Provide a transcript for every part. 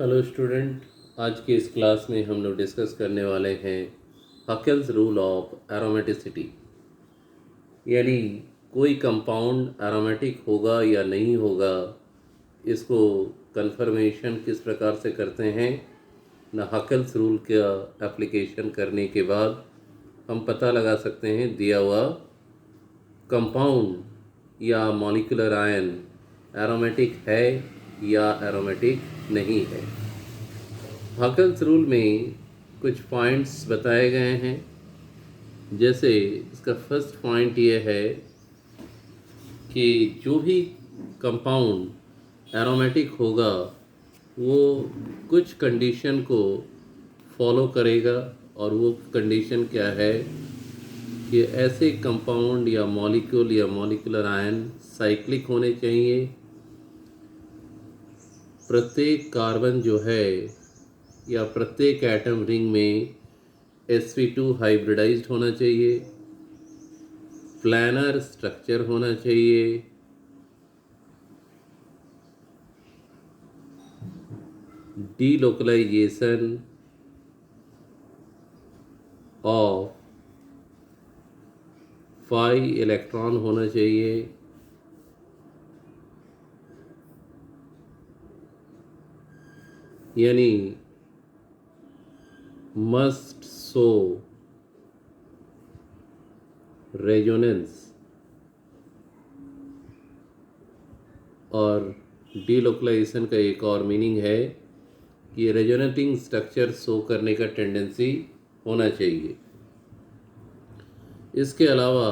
Hello student, आज की इस क्लास में हम लोग डिस्कस करने वाले हैं हकेल्स रूल ऑफ एरोमेटिसिटी। यानी कोई कंपाउंड एरोमेटिक होगा या नहीं होगा, इसको कंफर्मेशन किस प्रकार से करते हैं ना। हकेल्स रूल का एप्लीकेशन करने के बाद हम पता लगा सकते हैं दिया हुआ कंपाउंड या मॉलिक्यूलर आयन एरोमेटिक है या एरोमेटिक नहीं है। हकेल्स रूल में कुछ पॉइंट्स बताए गए हैं। जैसे इसका फर्स्ट पॉइंट ये है कि जो भी कंपाउंड एरोमेटिक होगा वो कुछ कंडीशन को फॉलो करेगा, और वो कंडीशन क्या है कि ऐसे कंपाउंड या मॉलिक्यूल या मॉलिक्यूलर आयन साइक्लिक होने चाहिए। प्रत्येक कार्बन जो है या प्रत्येक एटम रिंग में sp2 हाइब्रिडाइज्ड होना चाहिए, प्लानर स्ट्रक्चर होना चाहिए, डीलोकलाइजेशन ऑफ 5 इलेक्ट्रॉन होना चाहिए, यानी मस्ट शो रेजोनेंस। और डीलोकलाइजेशन का एक और मीनिंग है कि रेजोनेटिंग स्ट्रक्चर शो करने का टेंडेंसी होना चाहिए। इसके अलावा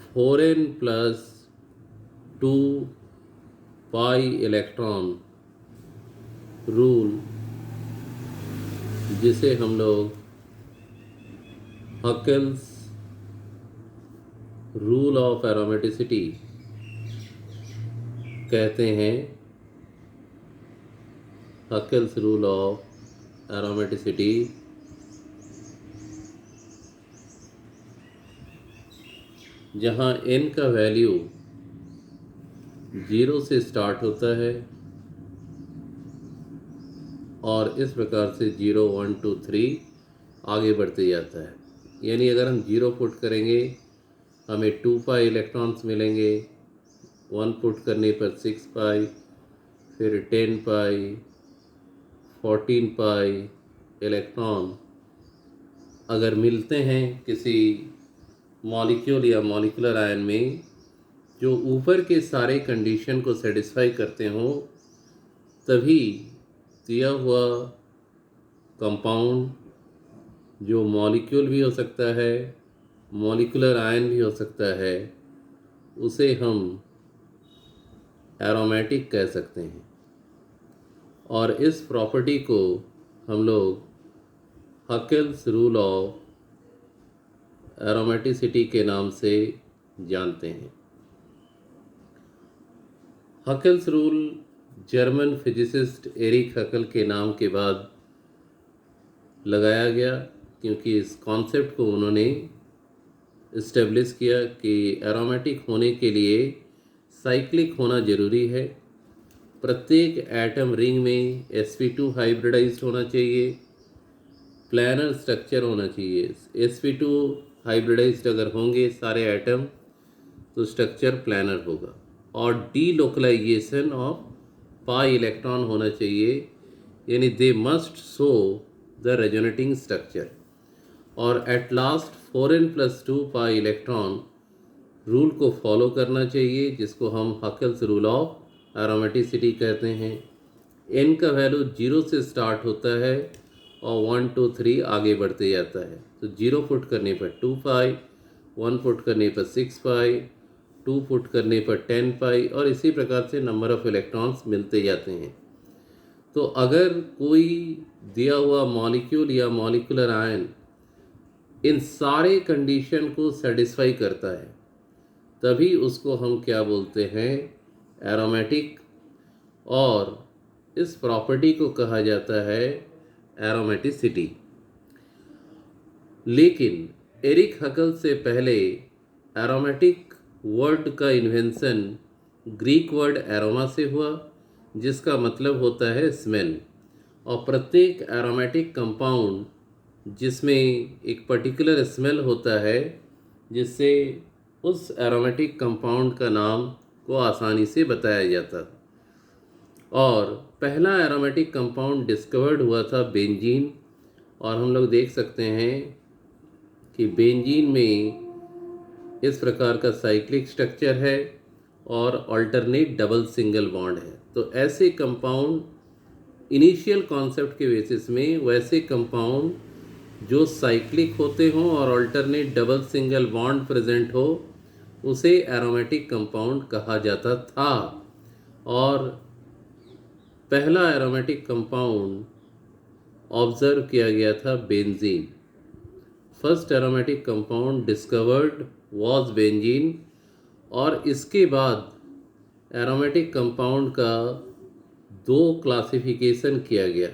4n plus 2 pi electron rule, जिसे हम लोग हकेल्स रूल ऑफ एरोमेटिसिटी कहते हैं। हकेल्स रूल ऑफ एरोमेटिसिटी जहाँ n का वैल्यू 0 से स्टार्ट होता है और इस प्रकार से 0 1 2 3 आगे बढ़ते जाता है। यानी अगर हम 0 पुट करेंगे हमें 2 पाई इलेक्ट्रॉन्स मिलेंगे, 1 पुट करने पर 6 पाई, फिर 10 पाई, 14 पाई इलेक्ट्रॉन अगर मिलते हैं किसी मॉलिक्यूल या मॉलिक्यूलर आयन में जो ऊपर के सारे कंडीशन को सेटिस्फाई करते हों, तभी दिया हुआ कंपाउंड जो मॉलिक्यूल भी हो सकता है, मॉलिक्यूलर आयन भी हो सकता है, उसे हम एरोमेटिक कह सकते हैं। और इस प्रॉपर्टी को हम लोग हकेल्स रूल ऑफ एरोमेटिसिटी के नाम से जानते हैं। Huckel's rule German physicist Erich Huckel के नाम के बाद लगाया गया, क्योंकि इस कॉन्सेप्ट को उन्होंने इस्टेब्लिश किया कि एरोमेटिक होने के लिए साइक्लिक होना ज़रूरी है। प्रत्येक एटम रिंग में sp2 हाइब्रिडाइज्ड होना चाहिए, प्लानर स्ट्रक्चर होना चाहिए। sp2 हाइब्रिडाइज्ड अगर होंगे सारे एटम तो स्ट्रक्चर प्लानर होगा। और डीलोकलाइजेशन ऑफ पाई इलेक्ट्रॉन होना चाहिए, यानी they must show the resonating structure. और at last 4n plus 2 pi electron rule को फॉलो करना चाहिए, जिसको हम हकेल्स रूल ऑफ एरोमेटिसिटी कहते हैं। n का वैल्यू 0 से स्टार्ट होता है और 1 2 3 आगे बढ़ते जाता है। तो 0 पुट करने पर 2 पाई, 1 पुट करने पर 6 पाई, 2 पुट करने पर 10 पाई, और इसी प्रकार से नंबर ऑफ इलेक्ट्रॉन्स मिलते जाते हैं। तो अगर कोई दिया हुआ मॉलिक्यूल या मॉलिक्यूलर आयन इन सारे कंडीशन को सेटिस्फाई करता है, तभी उसको हम क्या बोलते हैं, एरोमेटिक। और इस प्रॉपर्टी को कहा जाता है एरोमेटिसिटी। लेकिन एरिक हकेल से पहले एरोमेटिक वर्ड का इन्वेंशन ग्रीक वर्ड एरोमा से हुआ, जिसका मतलब होता है स्मेल। और प्रत्येक एरोमेटिक कंपाउंड जिसमें एक पर्टिकुलर स्मेल होता है, जिससे उस एरोमेटिक कंपाउंड का नाम को आसानी से बताया जाता। और पहला एरोमेटिक कंपाउंड डिस्कवर्ड हुआ था बेंजीन। और हम लोग देख सकते हैं कि बेंजीन में इस प्रकार का साइक्लिक स्ट्रक्चर है और अल्टरनेट डबल सिंगल बॉन्ड है। तो ऐसे कंपाउंड इनिशियल कॉन्सेप्ट के बेसिस में वैसे कंपाउंड जो साइक्लिक होते हों और alternate double single bond present हो, उसे एरोमेटिक कंपाउंड कहा जाता था। और पहला एरोमेटिक कंपाउंड ऑब्जर्व किया गया था benzene. First aromatic compound discovered was benzene. और इसके बाद एरोमेटिक कंपाउंड का दो क्लासिफिकेशन किया गया,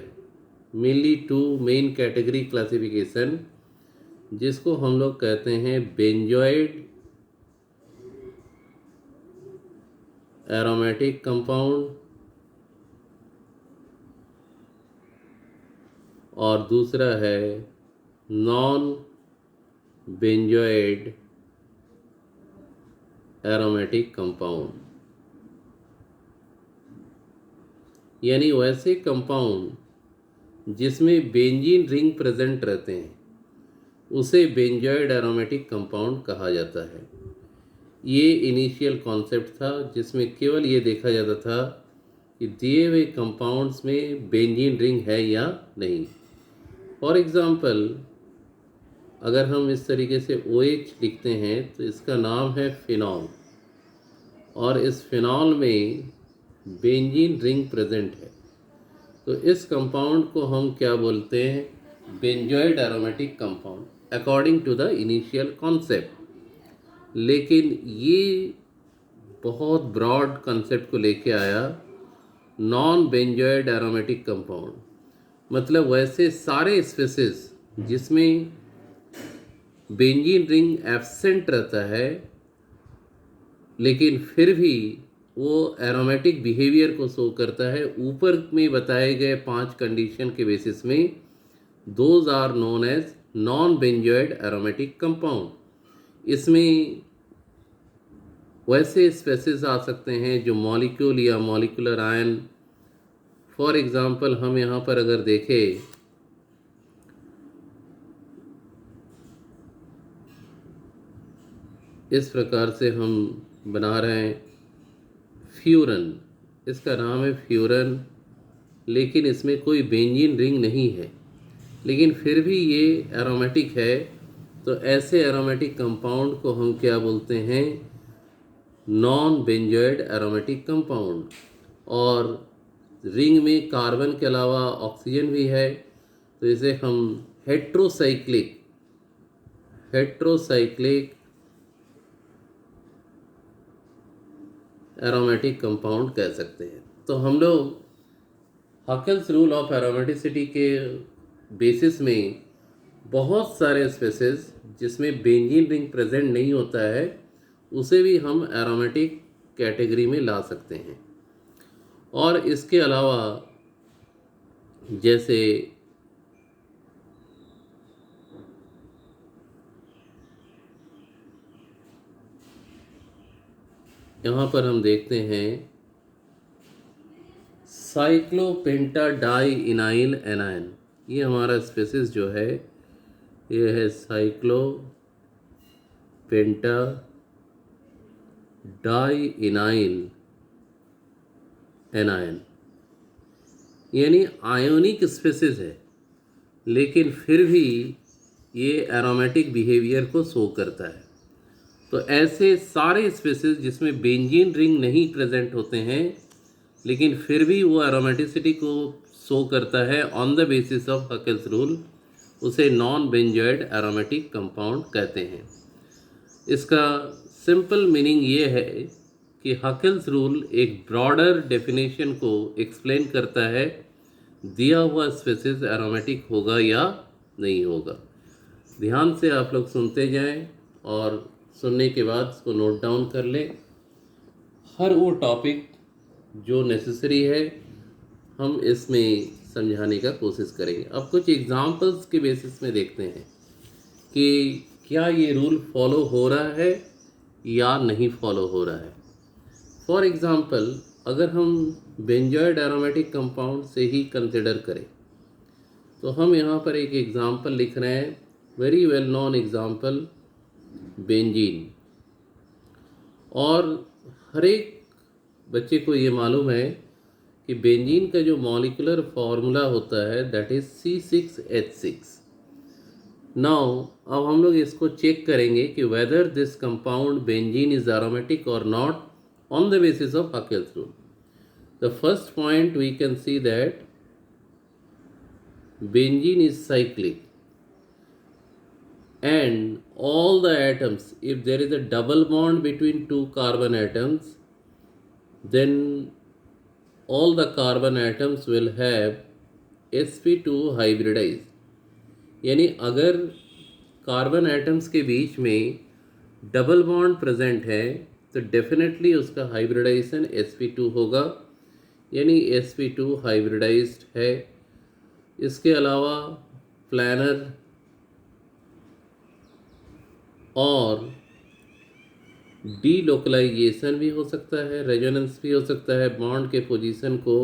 mainly two main category classification, जिसको हम लोग कहते हैं बेंजोइड एरोमेटिक कंपाउंड और दूसरा है नॉन बेंजोइड एरोमेटिक कंपाउंड। यानी वैसे कंपाउंड जिसमें बेंजीन रिंग प्रेजेंट रहते हैं, उसे बेंजोइड एरोमेटिक कंपाउंड कहा जाता है। ये इनिशियल कॉन्सेप्ट था, जिसमें केवल ये देखा जाता था कि दिए हुए कंपाउंड्स में बेंजीन रिंग है या नहीं। फॉर एग्ज़ाम्पल, अगर हम इस तरीके से OH लिखते हैं तो इसका नाम है फिनॉल, और इस फिनॉल में बेंजीन रिंग प्रेजेंट है। तो इस कंपाउंड को हम क्या बोलते हैं? Benzenoid aromatic compound, according to the initial concept. लेकिन ये बहुत ब्रॉड कंसेप्ट को लेके आया, नॉन बेंजोइड एरोमेटिक कंपाउंड। मतलब वैसे सारे स्पेसिस जिसमें बेंजीन रिंग एब्सेंट रहता है, लेकिन फिर भी वो एरोमेटिक बिहेवियर को शो करता है ऊपर में बताए गए 5 कंडीशन के बेसिस में, those are known as non benzoate aromatic compound. इसमें वैसे स्पेसिस आ सकते हैं जो मॉलिक्यूल या मॉलिक्यूलर आयन, फॉर एग्जांपल हम यहाँ पर अगर देखें, इस प्रकार से हम बना रहे हैं फ्यूरन, इसका नाम है फ्यूरन, लेकिन इसमें कोई बेंजीन रिंग नहीं है, लेकिन फिर भी ये एरोमेटिक है। तो ऐसे एरोमेटिक कंपाउंड को हम क्या बोलते हैं? Non benzoate aromatic compound. और रिंग में कार्बन के अलावा ऑक्सीजन भी है, तो इसे हम हेट्रोसाइक्लिक एरोमेटिक कंपाउंड कह सकते हैं। तो हम लोग हकेल्स रूल ऑफ एरोमेटिसिटी के बेसिस में बहुत सारे स्पेसिस जिसमें बेंजीन रिंग प्रेजेंट नहीं होता है, उसे भी हम एरोमेटिक कैटेगरी में ला सकते हैं। और इसके अलावा जैसे यहाँ पर हम देखते हैं साइक्लोपेंटाडाइइनाइल एनायन, ये हमारा स्पेसिस जो है ये है साइक्लोपेंटाडाइइनाइल एनायन। यानी आयोनिक स्पेसिस है, लेकिन फिर भी ये एरोमेटिक बिहेवियर को शो करता है। तो ऐसे सारे स्पेसिस जिसमें बेंजीन रिंग नहीं प्रेजेंट होते हैं, लेकिन फिर भी वो एरोमेटिसिटी को शो करता है on the basis of Huckel's rule, उसे नॉन बेंजोइड एरोमेटिक कंपाउंड कहते हैं। इसका सिंपल मीनिंग ये है कि हकेल्स रूल एक ब्रॉडर डेफिनेशन को एक्सप्लेन करता है, दिया हुआ स्पेसिस एरोमेटिक होगा या नहीं होगा। ध्यान से आप लोग सुनते जाएं और सुनने के बाद इसको नोट डाउन कर लें। हर वो टॉपिक जो नेसेसरी है हम इसमें समझाने का कोशिश करेंगे। अब कुछ एग्जांपल्स के बेसिस में देखते हैं कि क्या ये रूल फॉलो हो रहा है या नहीं फॉलो हो रहा है। फॉर एग्ज़ाम्पल, अगर हम बेंजॉइड एरोमेटिक कंपाउंड से ही कंसिडर करें तो हम यहाँ पर एक एग्ज़ाम्पल लिख रहे हैं, very well known example, benzene. और हर एक बच्चे को ये मालूम है कि बेंजीन का जो मॉलिक्यूलर फार्मूला होता है दैट इज़ C6H6। नाउ अब हम लोग इसको चेक करेंगे कि whether this compound benzene is aromatic और not on the basis of Huckel's rule. The first point we can see that benzene is cyclic and all the atoms, if there is a double bond between two carbon atoms, then all the carbon atoms will have sp2 hybridized. यानी अगर carbon atoms के बीच में double bond present है तो definitely उसका hybridisation sp2 होगा, यानी sp2 hybridised है। इसके अलावा प्लानर और डीलोकलाइजेशन भी हो सकता है, रेजोनेंस भी हो सकता है, बॉन्ड के पोजीशन को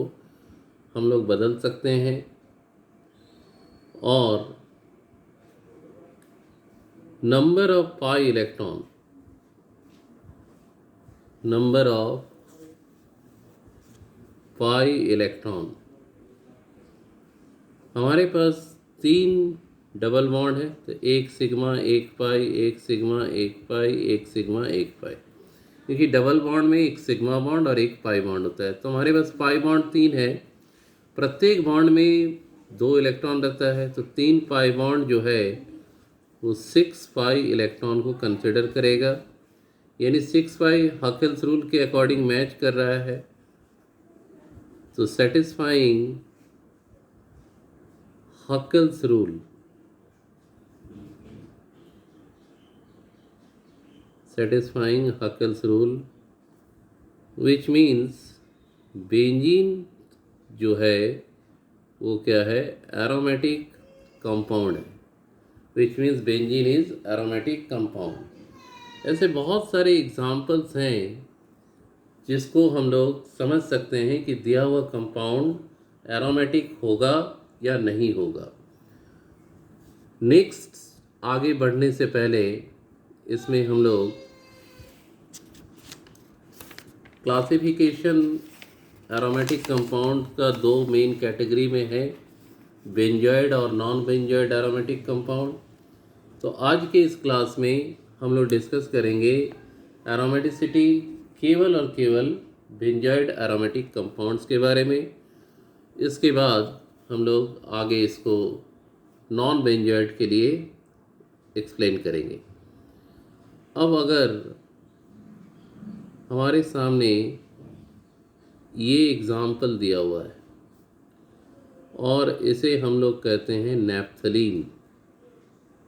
हम लोग बदल सकते हैं। और number of pi electron, number of pi electron, हमारे पास 3 डबल बॉन्ड है तो 1 सिग्मा 1 पाई, 1 सिग्मा 1 पाई, 1 सिग्मा 1 पाई, क्योंकि डबल बॉन्ड में 1 सिग्मा बॉन्ड और 1 पाई बॉन्ड होता है। तो हमारे पास पाई बॉन्ड 3 है, प्रत्येक बॉन्ड में 2 इलेक्ट्रॉन रहता है, तो 3 पाई बॉन्ड जो है वो 6 पाई इलेक्ट्रॉन को कंसिडर करेगा, यानी 6 पाई हकेल्स रूल के अकॉर्डिंग मैच कर रहा है। तो satisfying Huckel's rule, satisfying Huckel's rule, which means benzene जो है वो क्या है, एरोमेटिक कंपाउंड है, which means benzene is aromatic compound. ऐसे बहुत सारे एग्जाम्पल्स हैं जिसको हम लोग समझ सकते हैं कि दिया हुआ कंपाउंड एरोमेटिक होगा या नहीं होगा। नेक्स्ट आगे बढ़ने से पहले इसमें हम लोग क्लासिफिकेशन एरोमेटिक कंपाउंड का 2 मेन कैटेगरी में है, बेंजॉइड और नॉन बेंजॉइड एरोमेटिक कंपाउंड। तो आज के इस क्लास में हम लोग डिस्कस करेंगे एरोमेटिसिटी केवल और केवल बेंजॉइड एरोमेटिक कंपाउंड्स के बारे में। इसके बाद हम लोग आगे इसको नॉन बेंजॉइड के लिए एक्सप्लेन करेंगे। अब अगर हमारे सामने ये एग्ज़ाम्पल दिया हुआ है और इसे हम लोग कहते हैं नैप्थलीन,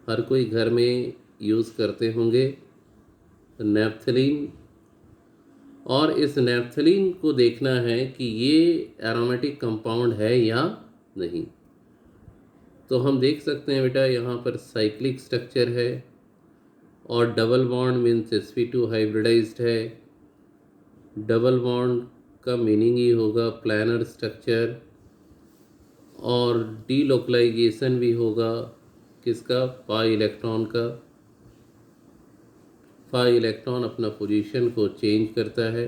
हर कोई घर में यूज़ करते होंगे नैप्थलीन। और इस नैप्थलीन को देखना है कि ये एरोमेटिक कंपाउंड है या नहीं। तो हम देख सकते हैं बेटा, यहाँ पर साइक्लिक स्ट्रक्चर है और double bond means sp2 hybridised है। डबल बॉन्ड का मीनिंग ही होगा प्लानर स्ट्रक्चर, और डीलोकलाइजेशन भी होगा किसका, पाई इलेक्ट्रॉन का। पाई इलेक्ट्रॉन अपना पोजीशन को चेंज करता है,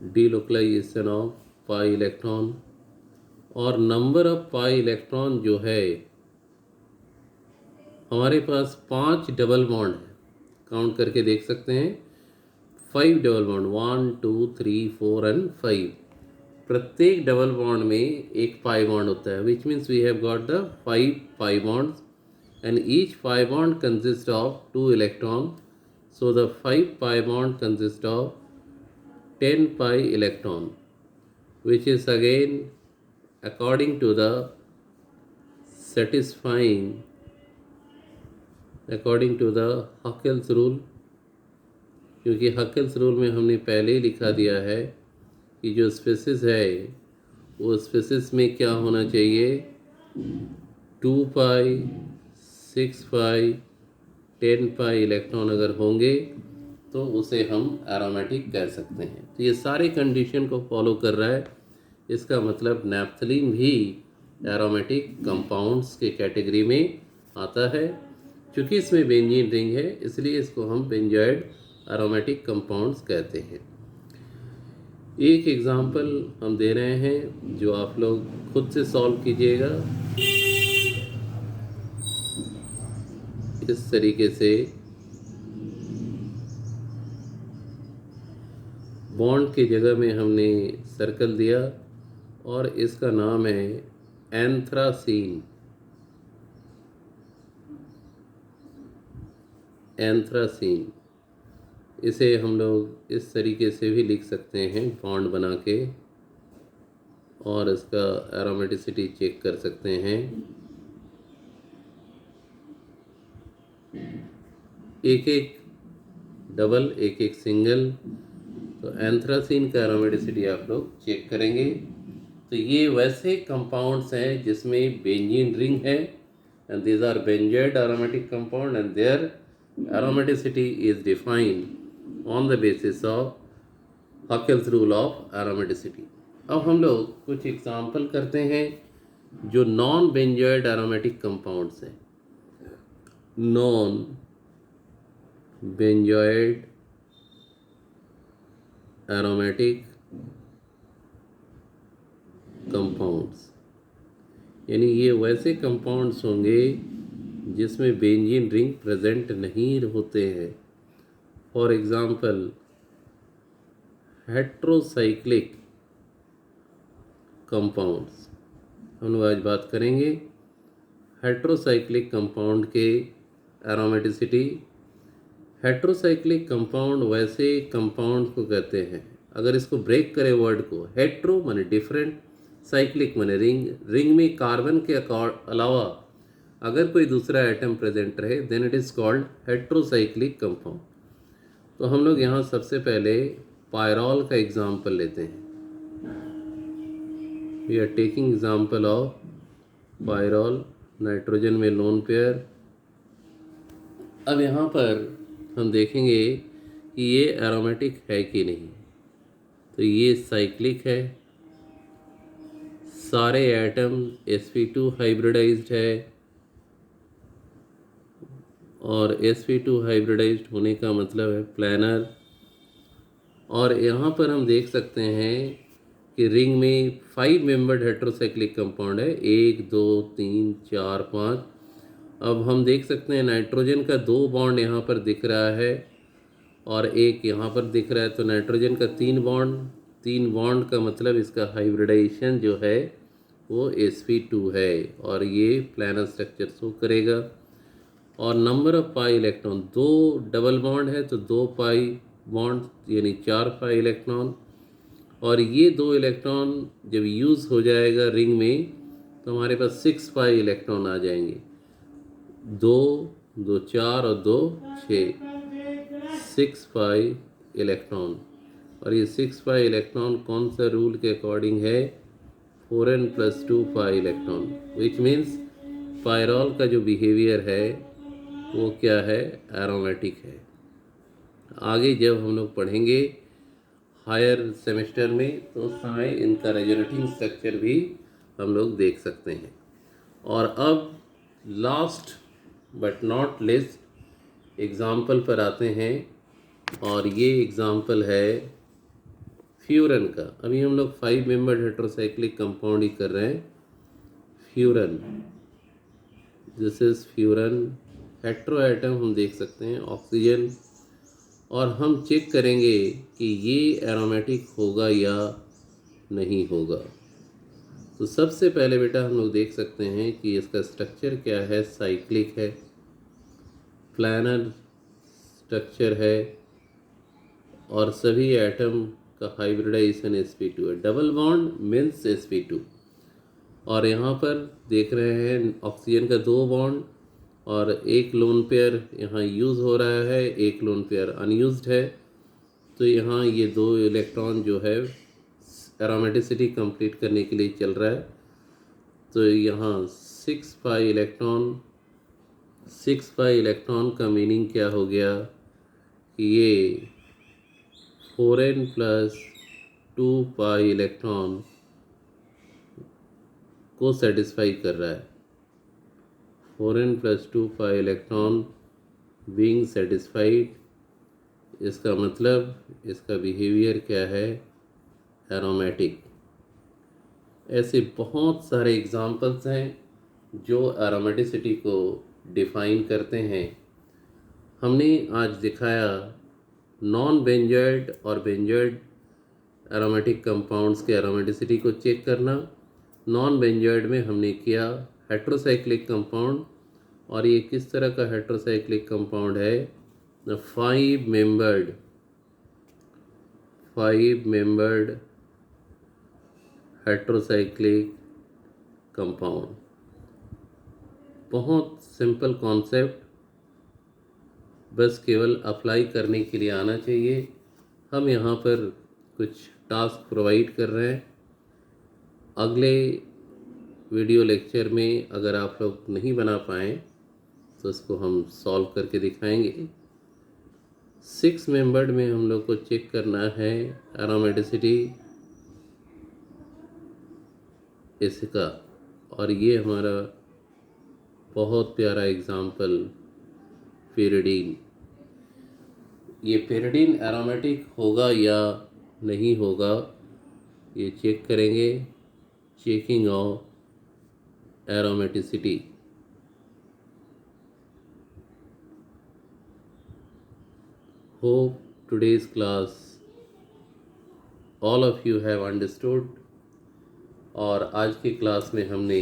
डीलोकलाइजेशन ऑफ पाई इलेक्ट्रॉन। और नंबर ऑफ पाई इलेक्ट्रॉन जो है हमारे पास 5 डबल बॉन्ड है, काउंट करके देख सकते हैं 5 डबल बॉन्ड, 1 2 3 4 एंड 5। प्रत्येक डबल बॉन्ड में एक पाई बॉन्ड होता है, which means we have got the 5 pi bonds and each pi bond consist of 2 electron. So the 5 pi bond consists of 10 pi electron, which is again according to the Huckel's rule, क्योंकि Huckel's rule में हमने पहले ही लिखा दिया है कि जो spaces है वो स्पेसिस में क्या होना चाहिए, 2 पाई, 6 पाई, 10 पाई इलेक्ट्रॉन अगर होंगे तो उसे हम एरोमेटिक कह सकते हैं। तो ये सारे कंडीशन को फॉलो कर रहा है। इसका मतलब नैप्थलीन भी एरोमेटिक कंपाउंड्स के कैटेगरी में आता है। चूँकि इसमें बेंजीन रिंग है इसलिए इसको हम बेंजॉइड एरोमेटिक कंपाउंड्स कहते हैं। एक एग्जांपल हम दे रहे हैं जो आप लोग खुद से सॉल्व कीजिएगा। इस तरीके से बॉन्ड की जगह में हमने सर्कल दिया और इसका नाम है एंथ्रासीन। एंथ्रासीन इसे हम लोग इस तरीके से भी लिख सकते हैं बॉन्ड बना के, और इसका एरोमेटिसिटी चेक कर सकते हैं। एक एक डबल, एक एक सिंगल। तो एंथ्रासीन का एरोमेटिसिटी आप लोग चेक करेंगे। तो ये वैसे कंपाउंड्स हैं जिसमें बेंजीन रिंग है, and these are benzenoid aromatic compound and their aromaticity is defined on the basis of Huckel's rule of aromaticity. अब हम लोग कुछ एग्जांपल करते हैं जो नॉन बेंजॉइड एरोमेटिक कंपाउंड्स हैं। नॉन बेंजॉइड एरोमेटिक कंपाउंड्स, यानी ये वैसे कंपाउंड्स होंगे जिसमें बेंजीन रिंग प्रेजेंट नहीं होते हैं। फॉर एग्जांपल हेट्रोसाइक्लिक कंपाउंड्स, हम लोग आज बात करेंगे हेट्रोसाइक्लिक कंपाउंड के एरोमेटिसिटी। हेट्रोसाइक्लिक कंपाउंड वैसे कंपाउंड को कहते हैं, अगर इसको ब्रेक करें वर्ड को, हेट्रो माने डिफरेंट, साइक्लिक माने रिंग, रिंग में कार्बन के अलावा अगर कोई दूसरा एटम प्रेजेंट रहे then it is called heterocyclic compound. तो हम लोग यहाँ सबसे पहले पायरॉल का एग्जाम्पल लेते हैं। We are taking example of pyrrole, nitrogen में लोन पेयर। अब यहाँ पर हम देखेंगे कि ये एरोमेटिक है कि नहीं। तो ये साइक्लिक है, सारे एटम sp2 हाइब्रिडाइज्ड है, और sp2 हाइब्रिडाइज्ड होने का मतलब है प्लानर। और यहाँ पर हम देख सकते हैं कि रिंग में 5 मेंबर्ड हेट्रोसाइक्लिक कंपाउंड है, 1 2 3 4 5। अब हम देख सकते हैं नाइट्रोजन का 2 बॉन्ड यहाँ पर दिख रहा है और एक यहाँ पर दिख रहा है। तो नाइट्रोजन का 3 बॉन्ड का मतलब इसका हाइब्रिडाइजेशन जो है वो sp2 है और ये प्लानर स्ट्रक्चर शो करेगा। और number of pi electron, 2 double bond है तो 2 पाई बॉन्ड यानी 4 पाई इलेक्ट्रॉन। और ये 2 इलेक्ट्रॉन जब यूज़ हो जाएगा रिंग में तो हमारे पास 6 पाई इलेक्ट्रॉन आ जाएंगे, 2 2 4 और 2 6, 6 पाई इलेक्ट्रॉन। और ये 6 पाई इलेक्ट्रॉन कौन सा रूल के अकॉर्डिंग है, 4n + 2 pi electron, which means pyrrole का जो बिहेवियर है वो क्या है, एरोमेटिक है। आगे जब हम लोग पढ़ेंगे हायर सेमेस्टर में तो उस समय इनका रेजोनेटिंग स्ट्रक्चर भी हम लोग देख सकते हैं। और अब last but not list example पर आते हैं, और ये एग्ज़ाम्पल है फ्यूरन का। अभी हम लोग 5 मेंबर्ड हेट्रोसाइक्लिक कंपाउंड ही कर रहे हैं। Furan, this is furan. Hetero atom हम देख सकते हैं ऑक्सीजन, और हम चेक करेंगे कि ये एरोमेटिक होगा या नहीं होगा। तो सबसे पहले बेटा हम लोग देख सकते हैं कि इसका स्ट्रक्चर क्या है, साइक्लिक है, प्लानर स्ट्रक्चर है, और सभी एटम का हाइब्रिडाइजेशन sp2 है। Double bond means sp2। और यहाँ पर देख रहे हैं ऑक्सीजन का 2 बॉन्ड और एक लोन पेयर यहाँ यूज़ हो रहा है, एक लोन पेयर अनयूज्ड है। तो यहाँ ये 2 इलेक्ट्रॉन जो है एरोमेटिसिटी कंप्लीट करने के लिए चल रहा है। तो यहाँ 6 pi इलेक्ट्रॉन का मीनिंग क्या हो गया कि ये 4n प्लस 2 pi इलेक्ट्रॉन को सेटिस्फाई कर रहा है। 4n plus 2 pi electron being satisfied, इसका मतलब इसका बिहेवियर क्या है, एरोमेटिक। ऐसे बहुत सारे एग्जांपल्स हैं जो एरोमेटिसिटी को डिफाइन करते हैं। हमने आज दिखाया नॉन बेंजोइड और बेंजोइड एरोमेटिक कंपाउंड्स के एरोमेटिसिटी को चेक करना। नॉन बेंजोइड में हमने किया हेट्रोसाइक्लिक कंपाउंड, और ये किस तरह का हेट्रोसाइक्लिक कंपाउंड है, फाइव मेंबर्ड हेट्रोसाइक्लिक कंपाउंड। बहुत सिंपल कॉन्सेप्ट, बस केवल अप्लाई करने के लिए आना चाहिए। हम यहाँ पर कुछ टास्क प्रोवाइड कर रहे हैं। अगले वीडियो लेक्चर में अगर आप लोग नहीं बना पाएँ तो इसको हम सॉल्व करके दिखाएंगे। 6 मेंबर्ड में हम लोग को चेक करना है एरोमेटिसिटी इसका, और ये हमारा बहुत प्यारा एग्जाम्पल पेरिडीन। ये पेरिडीन एरोमेटिक होगा या नहीं होगा, ये चेक करेंगे। Checking of aromaticity. Hope today's class all of you have understood। और आज की क्लास में हमने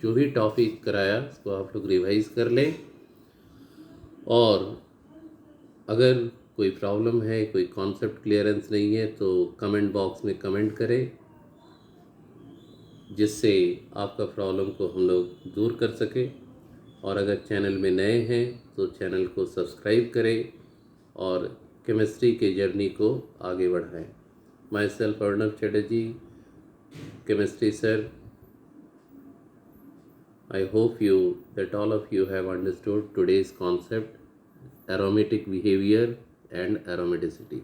जो भी टॉपिक कराया उसको आप लोग रिवाइज कर लें, और अगर कोई प्रॉब्लम है, कोई कॉन्सेप्ट क्लियरेंस नहीं है तो कमेंट बॉक्स में कमेंट करें, जिससे आपका प्रॉब्लम को हम लोग दूर कर सकें। और अगर चैनल में नए हैं तो चैनल को सब्सक्राइब करें और केमिस्ट्री के जर्नी को आगे बढ़ाएं। Myself Arnav Chatterjee, chemistry sir, I hope that all of you have understood today's concept, aromatic behavior and aromaticity.